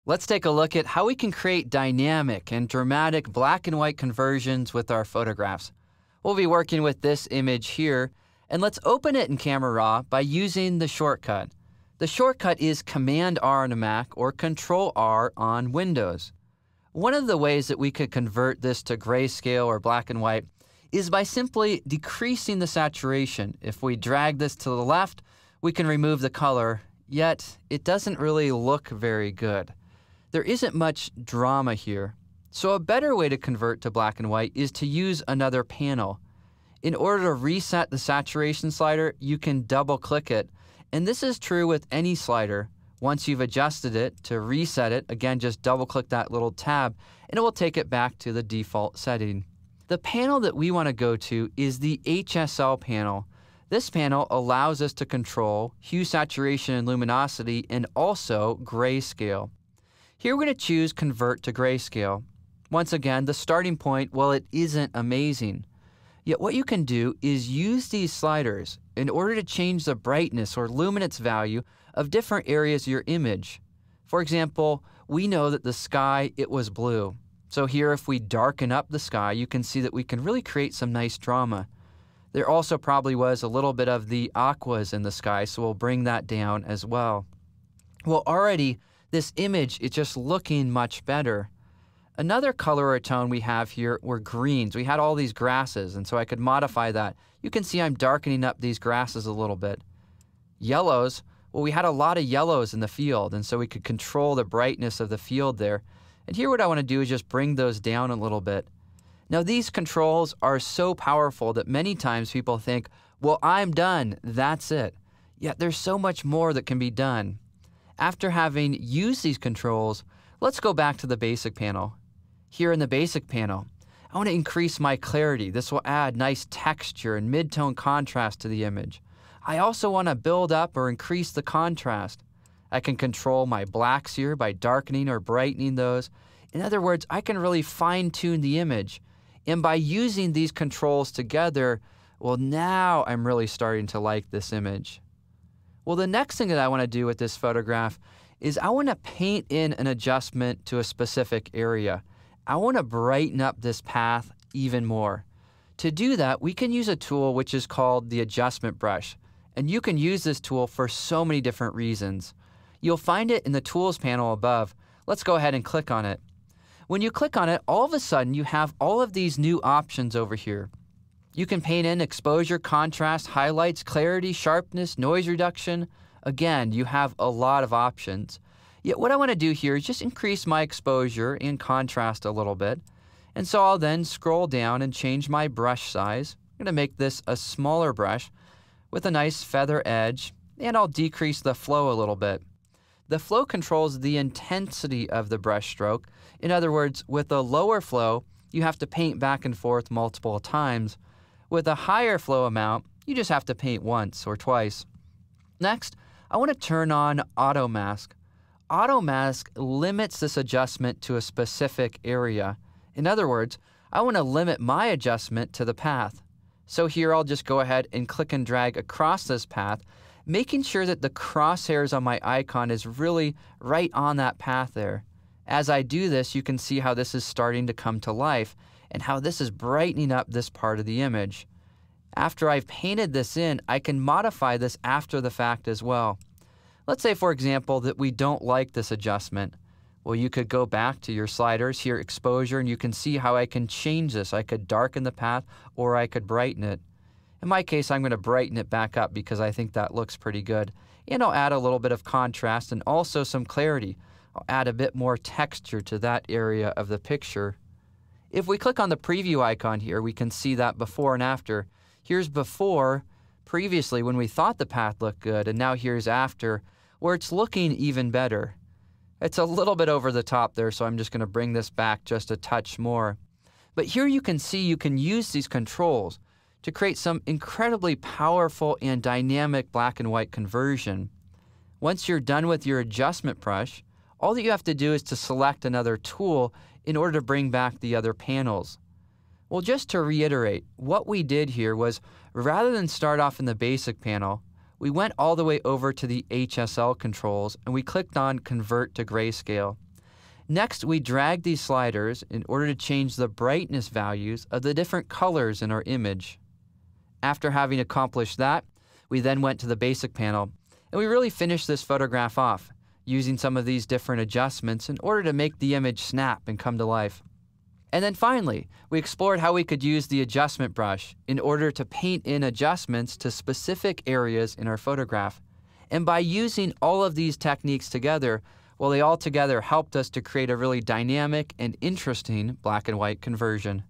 Let's take a look at how we can create dynamic and dramatic black and white conversions with our photographs. We'll be working with this image here, and let's open it in Camera Raw by using the shortcut. The shortcut is Command-R on a Mac or Control-R on Windows. One of the ways that we could convert this to grayscale or black and white is by simply decreasing the saturation. If we drag this to the left, we can remove the color, yet it doesn't really look very good. There isn't much drama here. So a better way to convert to black and white is to use another panel. In order to reset the saturation slider, you can double-click it. And this is true with any slider. Once you've adjusted it, to reset it, again, just double-click that little tab, and it will take it back to the default setting. The panel that we want to go to is the HSL panel. This panel allows us to control hue, saturation, and luminosity, and also grayscale. Here we're going to choose Convert to Grayscale. Once again, the starting point, well, it isn't amazing. Yet what you can do is use these sliders in order to change the brightness or luminance value of different areas of your image. For example, we know that the sky, it was blue. So here, if we darken up the sky, you can see that we can really create some nice drama. There also probably was a little bit of the aquas in the sky, so we'll bring that down as well. Well, already, this image is just looking much better. Another color or tone we have here were greens. We had all these grasses, and so I could modify that. You can see I'm darkening up these grasses a little bit. Yellows, well, we had a lot of yellows in the field, and so we could control the brightness of the field there. And here what I want to do is just bring those down a little bit. Now these controls are so powerful that many times people think, well, I'm done, that's it. Yet there's so much more that can be done. After having used these controls, let's go back to the basic panel. Here in the basic panel, I want to increase my clarity. This will add nice texture and mid-tone contrast to the image. I also want to build up or increase the contrast. I can control my blacks here by darkening or brightening those. In other words, I can really fine-tune the image. And by using these controls together, well, now I'm really starting to like this image. Well, the next thing that I want to do with this photograph is I want to paint in an adjustment to a specific area. I want to brighten up this path even more. To do that, we can use a tool which is called the adjustment brush. And you can use this tool for so many different reasons. You'll find it in the Tools panel above. Let's go ahead and click on it. When you click on it, all of a sudden you have all of these new options over here. You can paint in exposure, contrast, highlights, clarity, sharpness, noise reduction. Again, you have a lot of options. Yet what I want to do here is just increase my exposure and contrast a little bit. And so I'll then scroll down and change my brush size. I'm going to make this a smaller brush with a nice feather edge, and I'll decrease the flow a little bit. The flow controls the intensity of the brush stroke. In other words, with a lower flow, you have to paint back and forth multiple times. With a higher flow amount, you just have to paint once or twice. Next, I want to turn on Auto Mask. Auto Mask limits this adjustment to a specific area. In other words, I want to limit my adjustment to the path. So here I'll just go ahead and click and drag across this path, making sure that the crosshairs on my icon is really right on that path there. As I do this, you can see how this is starting to come to life and how this is brightening up this part of the image. After I've painted this in, I can modify this after the fact as well. Let's say, for example, that we don't like this adjustment. Well, you could go back to your sliders here, exposure, and you can see how I can change this. I could darken the path or I could brighten it. In my case, I'm going to brighten it back up because I think that looks pretty good. And I'll add a little bit of contrast and also some clarity. I'll add a bit more texture to that area of the picture. If we click on the preview icon here, we can see that before and after. Here's before, previously when we thought the path looked good, and now here's after, where it's looking even better. It's a little bit over the top there, so I'm just going to bring this back just a touch more. But here you can see you can use these controls to create some incredibly powerful and dynamic black and white conversion. Once you're done with your adjustment brush, all that you have to do is to select another tool in order to bring back the other panels. Well, just to reiterate, what we did here was rather than start off in the basic panel, we went all the way over to the HSL controls and we clicked on Convert to Grayscale. Next, we drag these sliders in order to change the brightness values of the different colors in our image. After having accomplished that, we then went to the basic panel, and we really finished this photograph off, using some of these different adjustments in order to make the image snap and come to life. And then finally, we explored how we could use the adjustment brush in order to paint in adjustments to specific areas in our photograph. And by using all of these techniques together, well, they all together helped us to create a really dynamic and interesting black and white conversion.